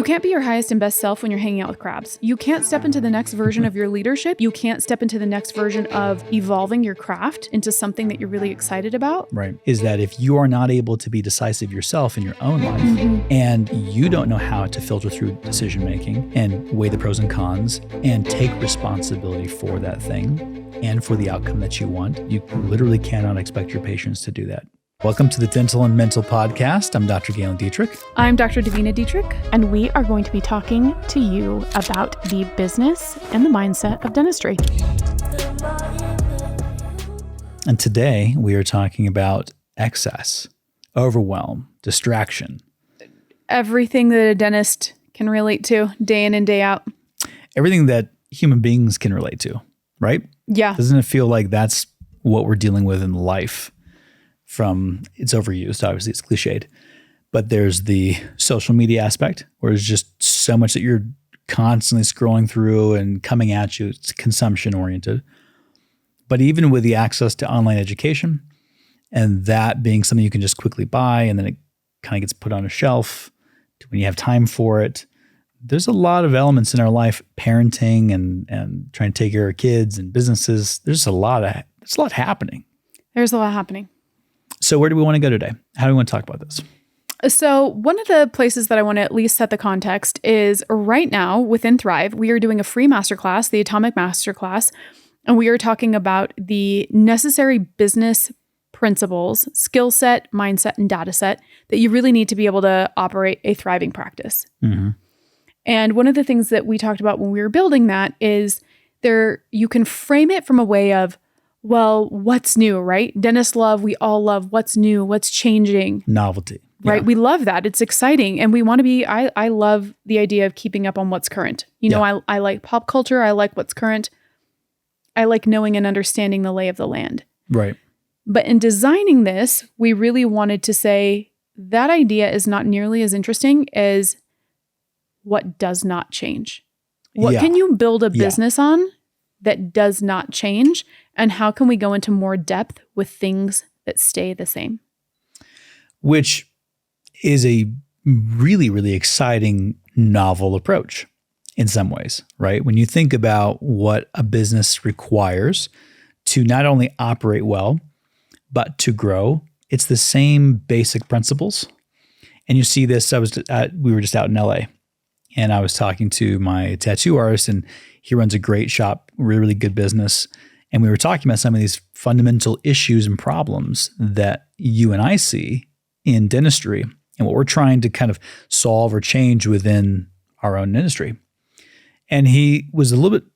You can't be your highest and best self when you're hanging out with crabs. You can't step into the next version of your leadership. You can't step into the next version of evolving your craft into something that you're really excited about. Right. Is that if you are not able to be decisive yourself in your own life and you don't know how to filter through decision making and weigh the pros and cons and take responsibility for that thing and for the outcome that you want, you literally cannot expect your patients to do that. Welcome to the Dental and Mental Podcast. I'm Dr. Galen Detrik. I'm Dr. Davina Detrik. And we are going to be talking to you about the business and the mindset of dentistry. And today we are talking about excess, overwhelm, distraction. Everything that a dentist can relate to day in and day out. Everything that human beings can relate to, right? Yeah. Doesn't it feel like that's what we're dealing with in life? It's overused, obviously it's cliched, but there's the social media aspect where it's just so much that you're constantly scrolling through and coming at you. It's consumption oriented. But even with the access to online education and that being something you can just quickly buy and then it kind of gets put on a shelf when you have time for it, there's a lot of elements in our life, parenting and trying to take care of kids and businesses. There's a lot happening. There's a lot happening. So where do we want to go today? How do we want to talk about this? So one of the places that I want to at least set the context is right now within Thrive, we are doing a free masterclass, the Atomic Masterclass, and we are talking about the necessary business principles, skill set, mindset, and data set that you really need to be able to operate a thriving practice. Mm-hmm. And one of the things that we talked about when we were building that is you can frame it from a way of, well, what's new, right? Dentists we all love what's new, what's changing. Novelty. Right? Yeah. We love that. It's exciting. And we want to be, I love the idea of keeping up on what's current. I like pop culture. I like what's current. I like knowing and understanding the lay of the land. Right. But in designing this, we really wanted to say that idea is not nearly as interesting as what does not change. What can you build a business on that does not change? And how can we go into more depth with things that stay the same? Which is a really, really exciting, novel approach in some ways, right? When you think about what a business requires to not only operate well, but to grow, it's the same basic principles. And you see this, we were just out in LA and I was talking to my tattoo artist and he runs a great shop, really good business. And we were talking about some of these fundamental issues and problems that you and I see in dentistry and what we're trying to kind of solve or change within our own industry. And he was a little bit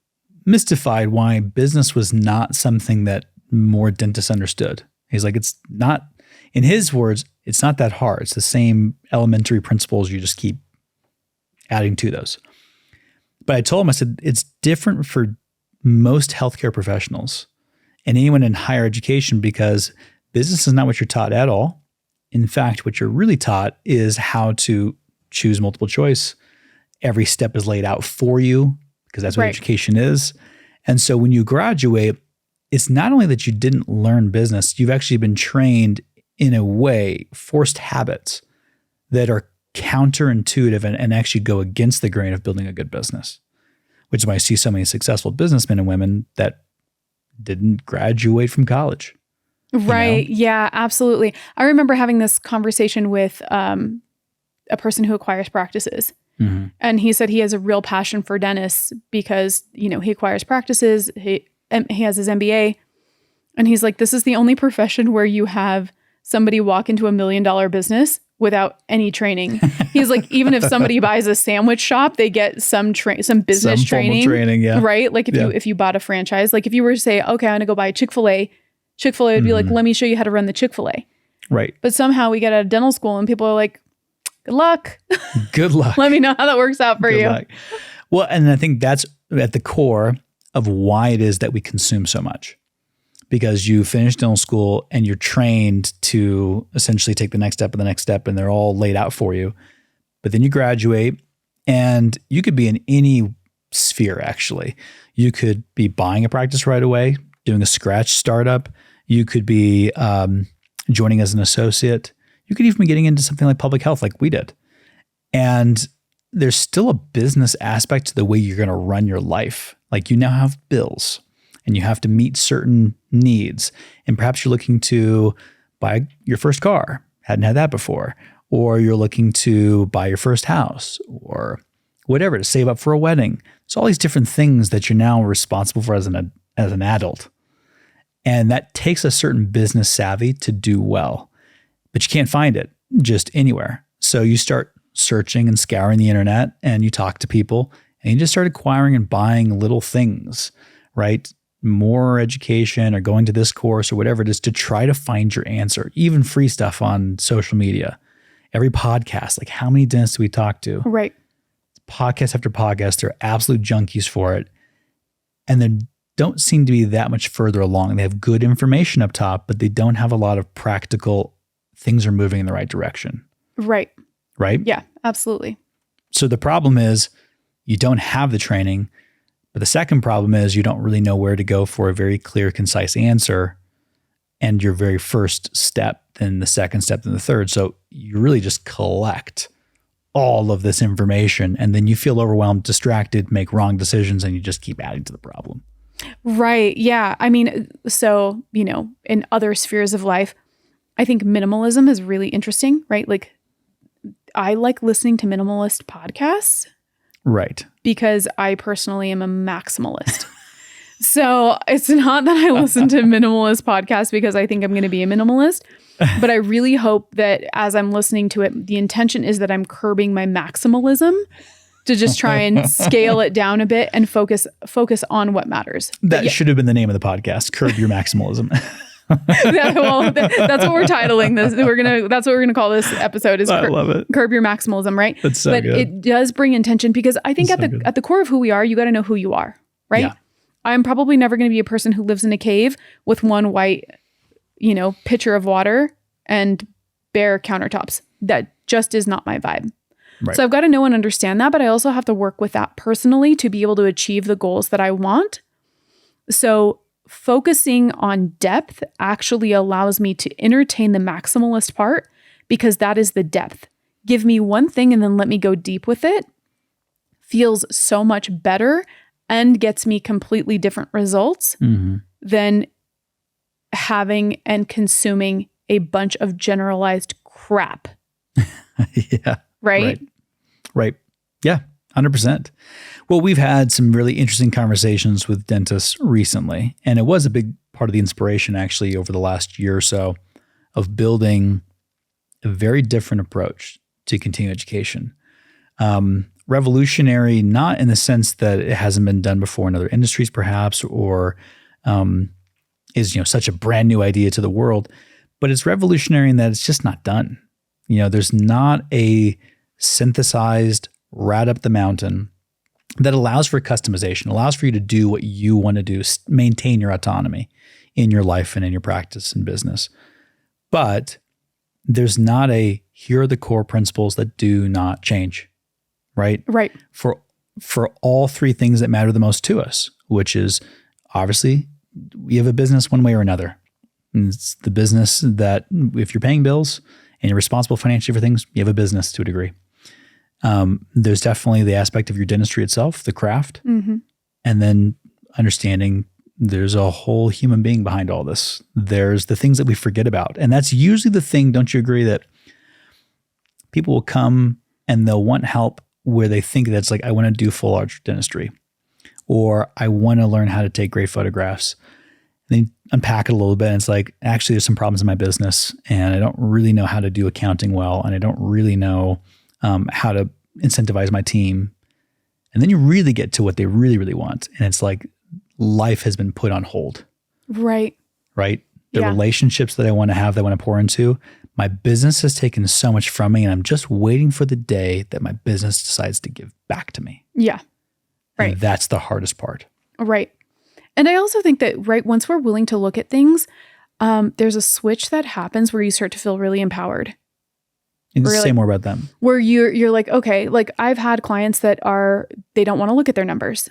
mystified why business was not something that more dentists understood. He's like, it's not, in his words, it's not that hard. It's the same elementary principles. You just keep adding to those. But I told him, I said, it's different for most healthcare professionals and anyone in higher education because business is not what you're taught at all. In fact, what you're really taught is how to choose multiple choice. Every step is laid out for you because that's what education is. And so when you graduate, it's not only that you didn't learn business, you've actually been trained in a way, forced habits that are counterintuitive and actually go against the grain of building a good business. Which is why I see so many successful businessmen and women that didn't graduate from college. Right. Yeah, absolutely. I remember having this conversation with a person who acquires practices. Mm-hmm. And he said he has a real passion for dentists because, he acquires practices. He has his MBA. And he's like, this is the only profession where you have somebody walk into $1 million business without any training. He's like, even if somebody buys a sandwich shop, they get some business training, right? Like if you bought a franchise, like if you were to say, okay, I'm going to go buy Chick-fil-A would be like, let me show you how to run the Chick-fil-A. Right. But somehow we get out of dental school and people are like, good luck. Good luck. Let me know how that works out for you. Luck. Well, and I think that's at the core of why it is that we consume so much. Because you finish dental school and you're trained to essentially take the next step and the next step, and they're all laid out for you. But then you graduate and you could be in any sphere, actually. You could be buying a practice right away, doing a scratch startup. You could be joining as an associate. You could even be getting into something like public health like we did. And there's still a business aspect to the way you're going to run your life. Like you now have bills and you have to meet certain needs. And perhaps you're looking to buy your first car, hadn't had that before, or you're looking to buy your first house or whatever, to save up for a wedding. It's all these different things that you're now responsible for as an adult. And that takes a certain business savvy to do well, but you can't find it just anywhere. So you start searching and scouring the internet and you talk to people and you just start acquiring and buying little things, right? More education or going to this course or whatever it is to try to find your answer, even free stuff on social media. Every podcast, like how many dentists do we talk to? Right. Podcast after podcast, they're absolute junkies for it. And they don't seem to be that much further along. They have good information up top, but they don't have a lot of practical things are moving in the right direction. Right. Right? Yeah, absolutely. So the problem is you don't have the training, but the second problem is you don't really know where to go for a very clear, concise answer. And your very first step, then the second step, then the third. So you really just collect all of this information and then you feel overwhelmed, distracted, make wrong decisions, and you just keep adding to the problem. Right. Yeah. I mean, so, in other spheres of life, I think minimalism is really interesting, right? Like I like listening to minimalist podcasts. Right. Because I personally am a maximalist. So it's not that I listen to minimalist podcasts because I think I'm going to be a minimalist, but I really hope that as I'm listening to it, the intention is that I'm curbing my maximalism to just try and scale it down a bit and focus on what matters. That should have been the name of the podcast, Curb Your Maximalism. That's what we're titling this. That's what we're gonna call this episode. Is I love it. Curb Your Maximalism, right? That's so but good. It does bring intention because I think at the core of who we are, you got to know who you are, right? Yeah. I'm probably never going to be a person who lives in a cave with one white, pitcher of water and bare countertops. That just is not my vibe. Right. So I've got to know and understand that, but I also have to work with that personally to be able to achieve the goals that I want. So focusing on depth actually allows me to entertain the maximalist part because that is the depth. Give me one thing and then let me go deep with it. Feels so much better and gets me completely different results than having and consuming a bunch of generalized crap. Yeah. Right? Right. Yeah. 100%. Well, we've had some really interesting conversations with dentists recently, and it was a big part of the inspiration actually over the last year or so of building a very different approach to continuing education. Revolutionary, not in the sense that it hasn't been done before in other industries perhaps, or is such a brand new idea to the world, but it's revolutionary in that it's just not done. There's not a synthesized right up the mountain that allows for customization, allows for you to do what you want to do, maintain your autonomy in your life and in your practice and business. But there's not here are the core principles that do not change, right? Right. For all three things that matter the most to us, which is obviously we have a business one way or another. And it's the business that if you're paying bills and you're responsible financially for things, you have a business to a degree. There's definitely the aspect of your dentistry itself, the craft, and then understanding there's a whole human being behind all this. There's the things that we forget about. And that's usually the thing, don't you agree, that people will come and they'll want help where they think that's like, I want to do full arch dentistry, or I want to learn how to take great photographs. And they unpack it a little bit and it's like, actually there's some problems in my business and I don't really know how to do accounting well. And I don't really know how to incentivize my team. And then you really get to what they really, really want. And it's like life has been put on hold. Right. Right? The relationships that I want to have, that I want to pour into, my business has taken so much from me and I'm just waiting for the day that my business decides to give back to me. Yeah. Right. And that's the hardest part. Right. And I also think that, once we're willing to look at things, there's a switch that happens where you start to feel really empowered. And say more about them. Where you're like, okay, like I've had clients that they don't want to look at their numbers.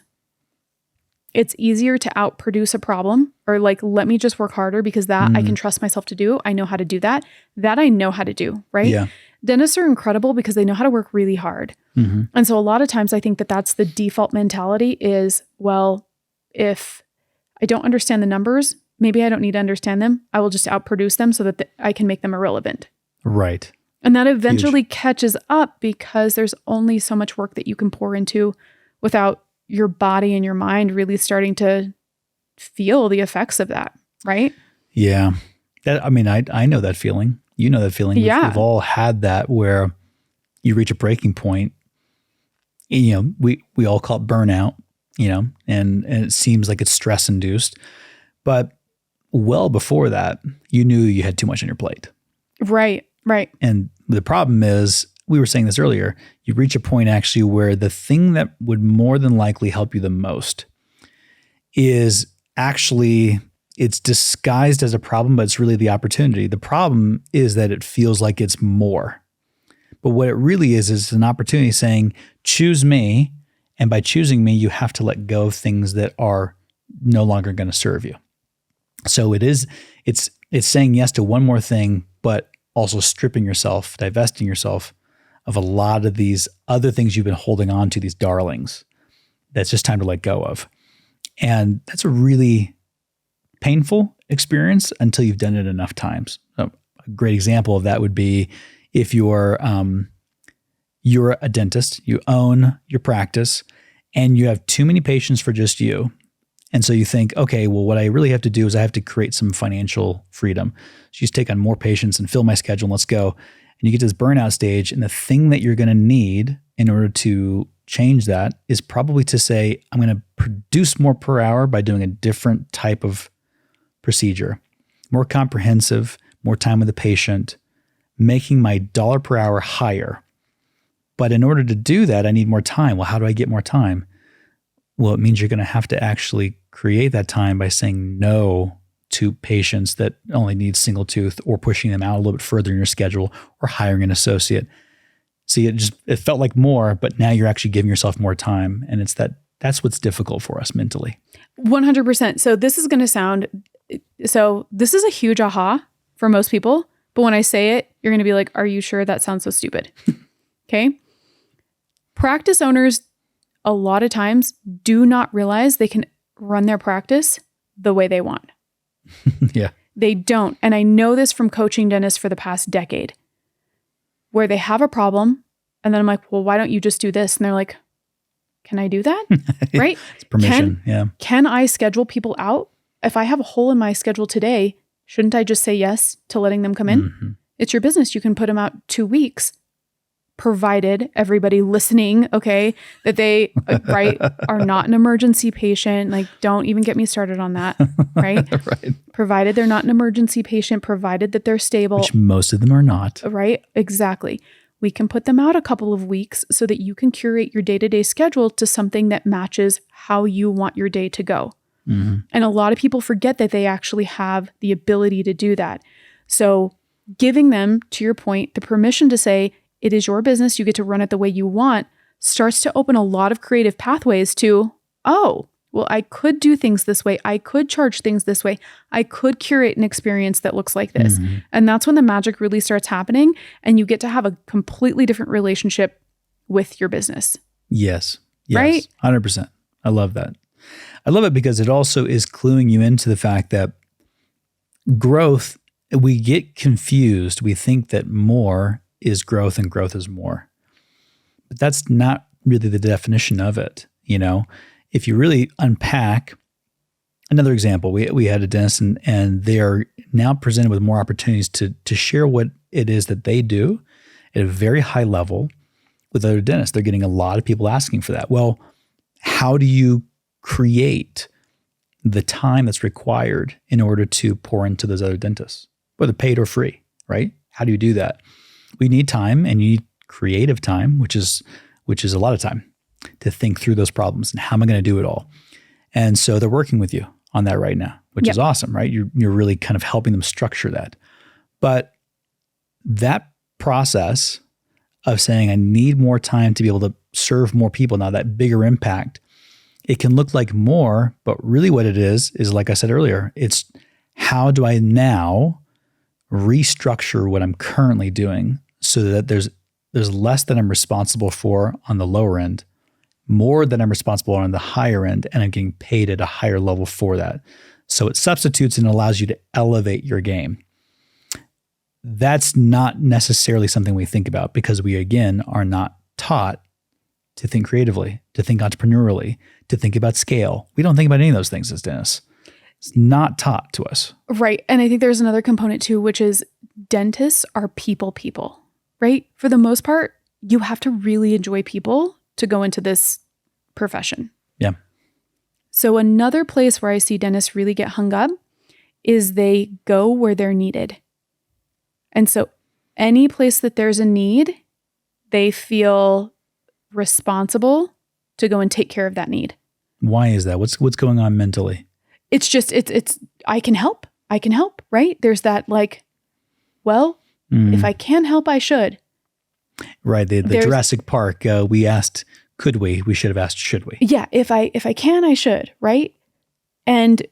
it's easier to outproduce a problem or like, let me just work harder because that I can trust myself to do. I know how to do that. That I know how to do, right? Yeah. Dentists are incredible because they know how to work really hard. And so a lot of times I think that that's the default mentality is, well, if I don't understand the numbers, maybe I don't need to understand them. I will just outproduce them so that I can make them irrelevant. Right. And that eventually catches up because there's only so much work that you can pour into without your body and your mind really starting to feel the effects of that, right? Yeah. I know that feeling. You know that feeling. Yeah. We've all had that where you reach a breaking point. We all call it burnout, and it seems like it's stress induced. But well before that, you knew you had too much on your plate. Right. And the problem is, we were saying this earlier, you reach a point actually where the thing that would more than likely help you the most is actually, it's disguised as a problem, but it's really the opportunity. The problem is that it feels like it's more. But what it really is an opportunity saying, choose me. And by choosing me, you have to let go of things that are no longer going to serve you. So it's saying yes to one more thing, but also stripping yourself, divesting yourself of a lot of these other things you've been holding on to, these darlings, that's just time to let go of. And that's a really painful experience until you've done it enough times. A great example of that would be if you're a dentist, you own your practice, and you have too many patients for just you. And so you think, okay, well, what I really have to do is I have to create some financial freedom. So you just take on more patients and fill my schedule and let's go. And you get to this burnout stage. And the thing that you're going to need in order to change that is probably to say, I'm going to produce more per hour by doing a different type of procedure, more comprehensive, more time with the patient, making my dollar per hour higher. But in order to do that, I need more time. Well, how do I get more time? Well, it means you're going to have to actually create that time by saying no to patients that only need single tooth, or pushing them out a little bit further in your schedule, or hiring an associate. See, it felt like more, but now you're actually giving yourself more time. And that's what's difficult for us mentally. 100%. So this is a huge aha for most people. But when I say it, you're going to be like, are you sure that sounds so stupid? Okay. Practice owners a lot of times do not realize they can run their practice the way they want. Yeah. They don't. And I know this from coaching dentists for the past decade, where they have a problem. And then I'm like, well, why don't you just do this? And they're like, can I do that? Right? It's permission. Can I schedule people out? If I have a hole in my schedule today, shouldn't I just say yes to letting them come in? Mm-hmm. It's your business. You can put them out 2 weeks, provided everybody listening, okay, that they are not an emergency patient. Like, don't even get me started on that, right? Right. Provided they're not an emergency patient, provided that they're stable. Which most of them are not. Right? Exactly. We can put them out a couple of weeks so that you can curate your day-to-day schedule to something that matches how you want your day to go. Mm-hmm. And a lot of people forget that they actually have the ability to do that. So giving them, to your point, the permission to say, it is your business, you get to run it the way you want, starts to open a lot of creative pathways to, oh, well, I could do things this way. I could charge things this way. I could curate an experience that looks like this. Mm-hmm. And that's when the magic really starts happening, and you get to have a completely different relationship with your business. Yes. Right? 100%. I love that. I love it because it also is cluing you into the fact that growth, we get confused. We think that more is growth and growth is more. But that's not really the definition of it. If you really unpack, another example, we had a dentist and they are now presented with more opportunities to share what it is that they do at a very high level with other dentists. They're getting a lot of people asking for that. Well, how do you create the time that's required in order to pour into those other dentists, whether paid or free, right? How do you do that? We need time, and you need creative time, which is a lot of time to think through those problems and how am I going to do it all? And so they're working with you on that right now, which is awesome, right? You're really kind of helping them structure that. But that process of saying, I need more time to be able to serve more people now, that bigger impact, It can look like more, but really what it is like I said earlier, it's how do I now restructure what I'm currently doing so that there's less that I'm responsible for on the lower end, more than I'm responsible on the higher end, and I'm getting paid at a higher level for that. So it substitutes and allows you to elevate your game. That's not necessarily something we think about because we, again, are not taught to think creatively, to think entrepreneurially, to think about scale. We don't think about any of those things as dentists. It's not taught to us. Right. And I think there's another component too, which is dentists are people, right? For the most part, you have to really enjoy people to go into this profession. Yeah. So another place where I see dentists really get hung up is they go where they're needed. And so any place that there's a need, they feel responsible to go and take care of that need. Why is that? What's going on mentally? It's just, it's I can help, right? There's that like, well, if I can help, I should. Right. The Jurassic Park, we asked, could we? We should have asked, should we? Yeah. If I can, I should, right? And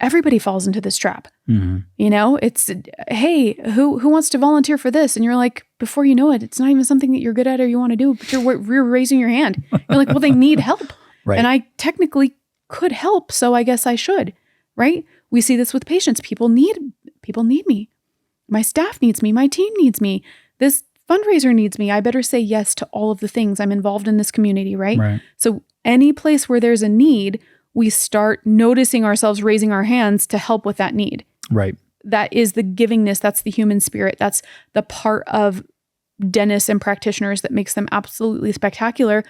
everybody falls into this trap. Mm-hmm. You know, it's, hey, who wants to volunteer for this? And you're like, before you know it, it's not even something that you're good at or you want to do, but you're raising your hand. You're like, well, they need help. Right. And I technically could help, so I guess I should, right? We see this with patients. People need me. My staff needs me. My team needs me. This fundraiser needs me. I better say yes to all of the things. I'm involved in this community, right? So any place where there's a need, we start noticing ourselves raising our hands to help with that need. Right. That is the givingness. That's the human spirit. That's the part of dentists and practitioners that makes them absolutely spectacular.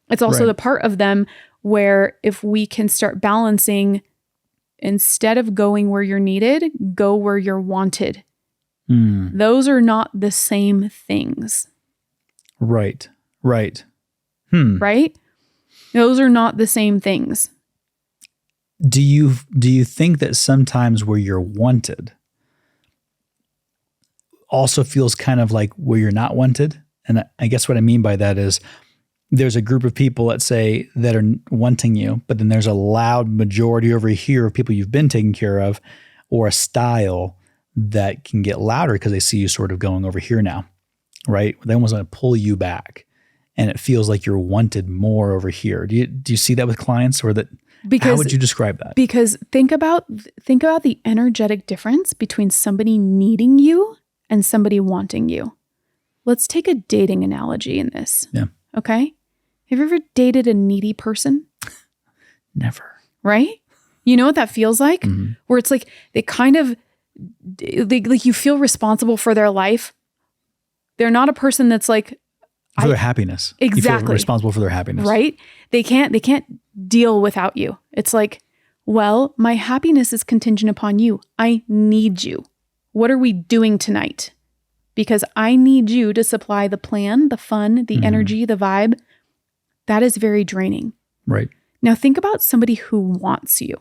It's also the part of them where if we can start balancing, instead of going where you're needed, go where you're wanted. Those are not the same things. Right. Right? Those are not the same things. Do you think that sometimes where you're wanted also feels kind of like where you're not wanted? And I guess what I mean by that is there's a group of people, let's say, that are wanting you, but then there's a loud majority over here of people you've been taking care of, or a style that can get louder because they see you sort of going over here now, right? They almost want to pull you back, and it feels like you're wanted more over here. Do you see that with clients, or that? How would you describe that? Because think about the energetic difference between somebody needing you and somebody wanting you. Let's take a dating analogy in this. Yeah. Okay. Have you ever dated a needy person? Never. Right? You know what that feels like? Mm-hmm. Where it's like they kind of, like you feel responsible for their life. They're not a person that's like, for their happiness. Exactly. You feel responsible for their happiness. Right? They can't deal without you. It's like, well, my happiness is contingent upon you. I need you. What are we doing tonight? Because I need you to supply the plan, the fun, the energy, the vibe. That is very draining. Right. Now think about somebody who wants you.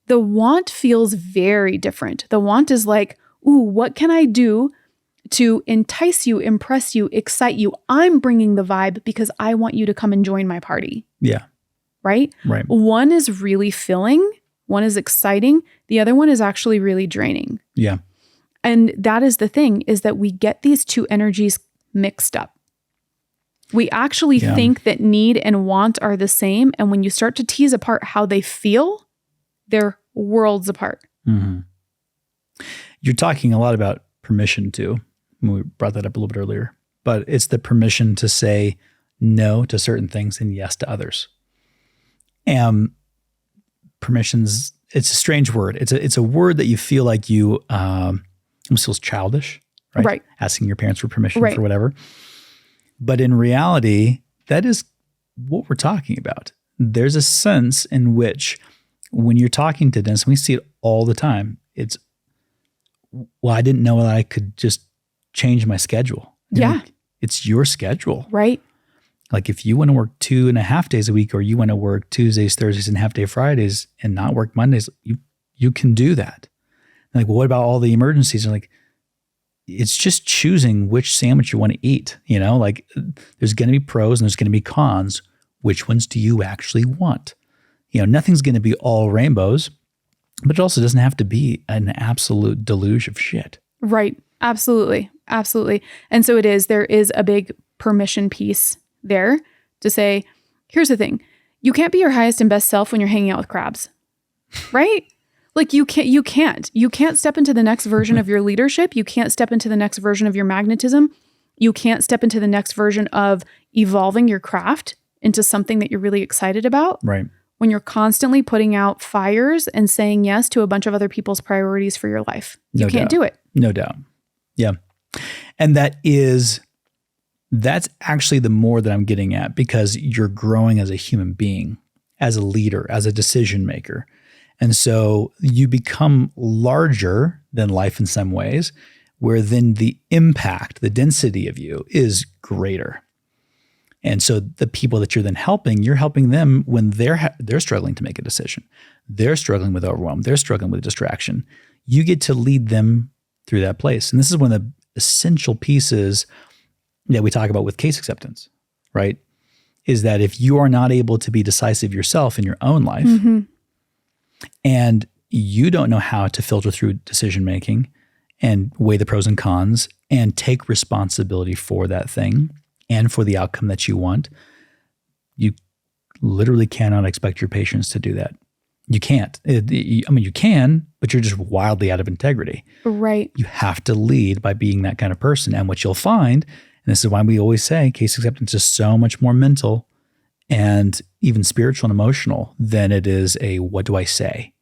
The want feels very different. The want is like, ooh, what can I do to entice you, impress you, excite you? I'm bringing the vibe because I want you to come and join my party. Yeah. Right? Right. One is really filling. One is exciting. The other one is actually really draining. Yeah. And that is the thing, is that we get these two energies mixed up. We actually think that need and want are the same. And when you start to tease apart how they feel, they're worlds apart. Mm-hmm. You're talking a lot about permission too. We brought that up a little bit earlier, but it's the permission to say no to certain things and yes to others. And permissions, it's a strange word. It's a word that you feel like you almost feels childish, right? Right. Asking your parents for permission for whatever. But in reality, that is what we're talking about. There's a sense in which when you're talking to dentists, we see it all the time. It's, well, I didn't know that I could just change my schedule. Like, it's your schedule. Right. Like if you want to work 2.5 days a week, or you want to work Tuesdays, Thursdays, and half day Fridays and not work Mondays, you can do that. And like, well, what about all the emergencies? And like, it's just choosing which sandwich you want to eat. You know, like there's going to be pros and there's going to be cons Which ones do you actually want? Nothing's going to be all rainbows, but it also doesn't have to be an absolute deluge of shit. Right. Absolutely. Absolutely. And so there is a big permission piece there to say, here's the thing. You can't be your highest and best self when you're hanging out with crabs, right? Like you can't step into the next version of your leadership. You can't step into the next version of your magnetism. You can't step into the next version of evolving your craft into something that you're really excited about. Right. When you're constantly putting out fires and saying yes to a bunch of other people's priorities for your life. You can't do it. No doubt. Yeah. And that's actually the more that I'm getting at, because you're growing as a human being, as a leader, as a decision maker. And so you become larger than life in some ways, where then the impact, the density of you is greater. And so the people that you're then helping, you're helping them when they're struggling to make a decision. They're struggling with overwhelm. They're struggling with distraction. You get to lead them through that place. And this is one of the essential pieces that we talk about with case acceptance, right? Is that if you are not able to be decisive yourself in your own life, and you don't know how to filter through decision-making and weigh the pros and cons and take responsibility for that thing and for the outcome that you want, you literally cannot expect your patients to do that. You can't. You can, but you're just wildly out of integrity. Right. You have to lead by being that kind of person. And what you'll find, and this is why we always say case acceptance is so much more mental and even spiritual and emotional than it is a what do I say?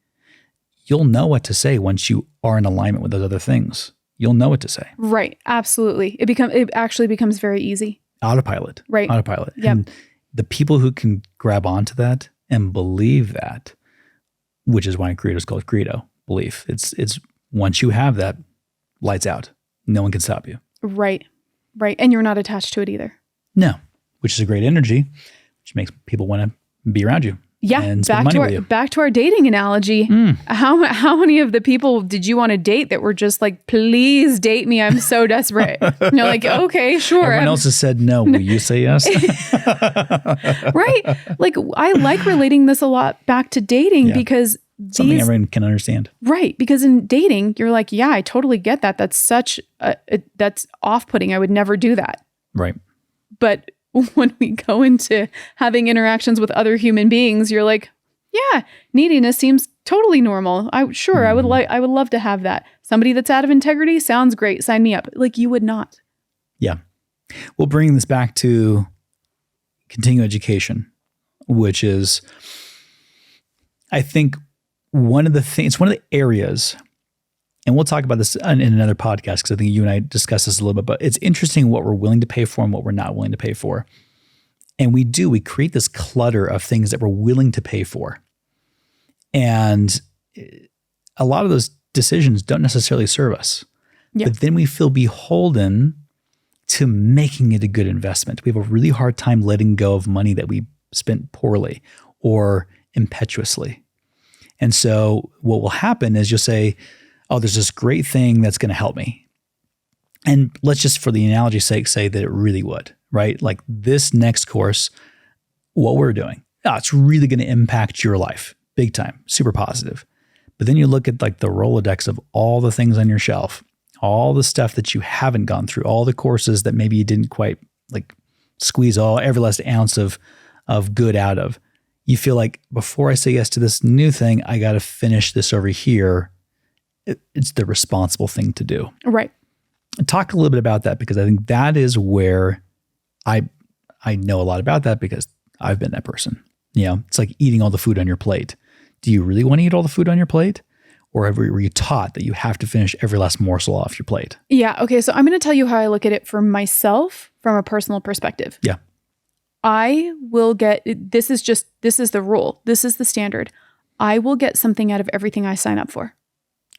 You'll know what to say once you are in alignment with those other things. You'll know what to say. Right. Absolutely. It actually becomes very easy. Autopilot. Right. Autopilot. Yep. And the people who can grab onto that and believe that, which is why credo is called credo, belief. It's once you have that, lights out. No one can stop you. Right. Right. And you're not attached to it either. No, which is a great energy, which makes people want to be around you. Yeah. And spend money with you. Back to our dating analogy. How many of the people did you want to date that were just like, please date me? I'm so desperate. And you're like, okay, sure. Everyone else has said no. Will you say yes? Right. Like I like relating this a lot back to dating because something everyone can understand. Right. Because in dating, you're like, yeah, I totally get that. That's that's off-putting. I would never do that. Right. But when we go into having interactions with other human beings, you're like, yeah, neediness seems totally normal. I would love to have that. Somebody that's out of integrity sounds great. Sign me up. Like you would not. Yeah. We'll bring this back to continuing education, which is, I think, one of the areas, and we'll talk about this in another podcast because I think you and I discussed this a little bit, but it's interesting what we're willing to pay for and what we're not willing to pay for. And we create this clutter of things that we're willing to pay for. And a lot of those decisions don't necessarily serve us. Yep. But then we feel beholden to making it a good investment. We have a really hard time letting go of money that we spent poorly or impetuously. And so what will happen is you'll say, oh, there's this great thing that's going to help me. And let's just, for the analogy's sake, say that it really would, right? Like this next course, what we're doing, it's really going to impact your life big time, super positive. But then you look at like the Rolodex of all the things on your shelf, all the stuff that you haven't gone through, all the courses that maybe you didn't quite like squeeze every last ounce of good out of. You feel like before I say yes to this new thing, I got to finish this over here. It's the responsible thing to do. Right. Talk a little bit about that, because I think that is where I know a lot about that, because I've been that person. It's like eating all the food on your plate. Do you really want to eat all the food on your plate? Or were you taught that you have to finish every last morsel off your plate? Yeah. Okay. So I'm going to tell you how I look at it for myself from a personal perspective. Yeah. I will get, this is the rule. This is the standard. I will get something out of everything I sign up for.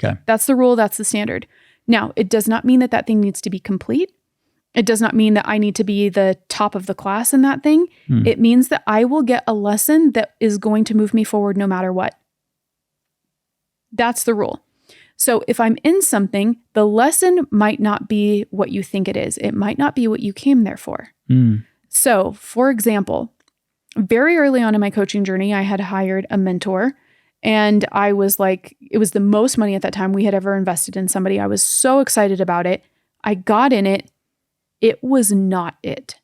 Okay. That's the rule. That's the standard. Now, it does not mean that thing needs to be complete. It does not mean that I need to be the top of the class in that thing. It means that I will get a lesson that is going to move me forward no matter what. That's the rule. So if I'm in something, the lesson might not be what you think it is. It might not be what you came there for. So, for example, very early on in my coaching journey, I had hired a mentor, and I was like, it was the most money at that time we had ever invested in somebody. I was so excited about it. I got in it. It was not it.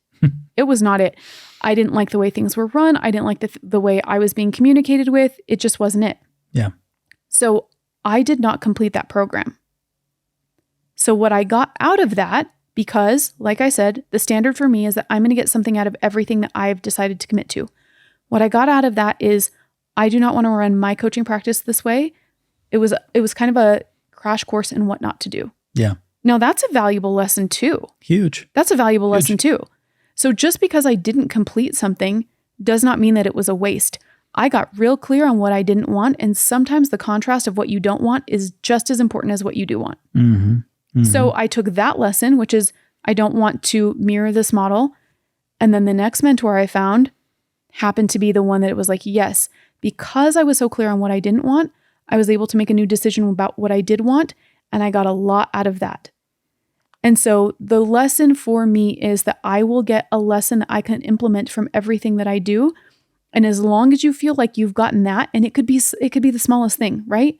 It was not it. I didn't like the way things were run. I didn't like the way I was being communicated with. It just wasn't it. Yeah. So I did not complete that program. So what I got out of that, because like I said, the standard for me is that I'm going to get something out of everything that I've decided to commit to. What I got out of that is I do not want to run my coaching practice this way. It was kind of a crash course in what not to do. Yeah. Now that's a valuable lesson too. Huge. That's a valuable lesson too. So just because I didn't complete something does not mean that it was a waste. I got real clear on what I didn't want. And sometimes the contrast of what you don't want is just as important as what you do want. Mm-hmm. Mm-hmm. So I took that lesson, which is I don't want to mirror this model. And then the next mentor I found happened to be the one that it was like, yes, because I was so clear on what I didn't want, I was able to make a new decision about what I did want. And I got a lot out of that. And so the lesson for me is that I will get a lesson that I can implement from everything that I do. And as long as you feel like you've gotten that, and it could be the smallest thing, right?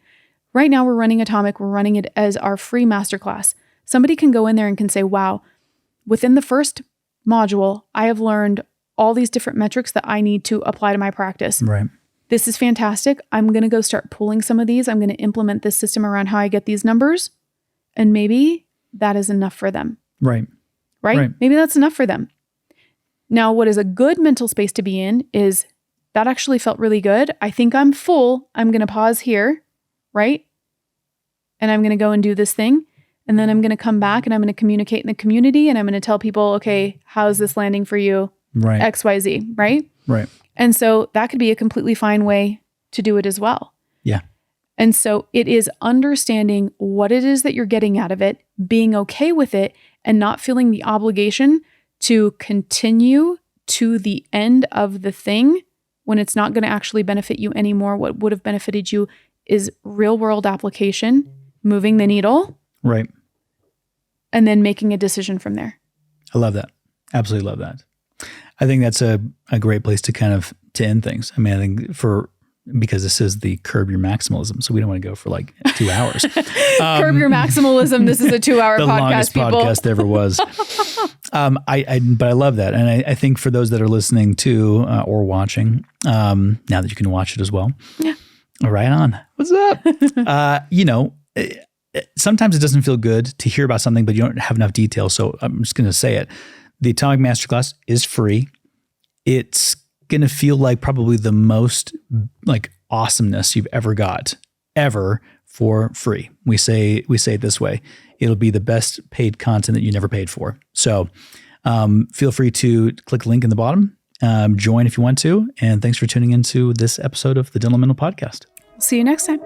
Right now we're running Atomic. We're running it as our free masterclass. Somebody can go in there and can say, wow, within the first module, I have learned all these different metrics that I need to apply to my practice. Right. This is fantastic. I'm going to go start pulling some of these. I'm going to implement this system around how I get these numbers. And maybe that is enough for them. Right. Right? Maybe that's enough for them. Now, what is a good mental space to be in is that actually felt really good. I think I'm full. I'm going to pause here, right? And I'm going to go and do this thing. And then I'm going to come back and I'm going to communicate in the community and I'm going to tell people, okay, how's this landing for you? Right. XYZ, right? Right. And so that could be a completely fine way to do it as well. Yeah. And so it is understanding what it is that you're getting out of it, being okay with it, and not feeling the obligation to continue to the end of the thing when it's not going to actually benefit you anymore. What would have benefited you is real world application, moving the needle. Right. And then making a decision from there. I love that. Absolutely love that. I think that's a great place to kind of to end things. I mean, I think because this is the Curb Your Maximalism, so we don't want to go for like 2 hours. Curb Your Maximalism. This is a 2-hour the podcast, longest people. podcast ever was. But I love that. And I think for those that are listening to or watching, now that you can watch it as well. Yeah. Right on. What's up? Sometimes it doesn't feel good to hear about something, but you don't have enough detail. So I'm just going to say it. The Atomic Masterclass is free. It's going to feel like probably the most like awesomeness you've ever got ever for free. We say it this way. It'll be the best paid content that you never paid for. So feel free to click the link in the bottom, join if you want to. And thanks for tuning into this episode of the Dental Mental Podcast. See you next time.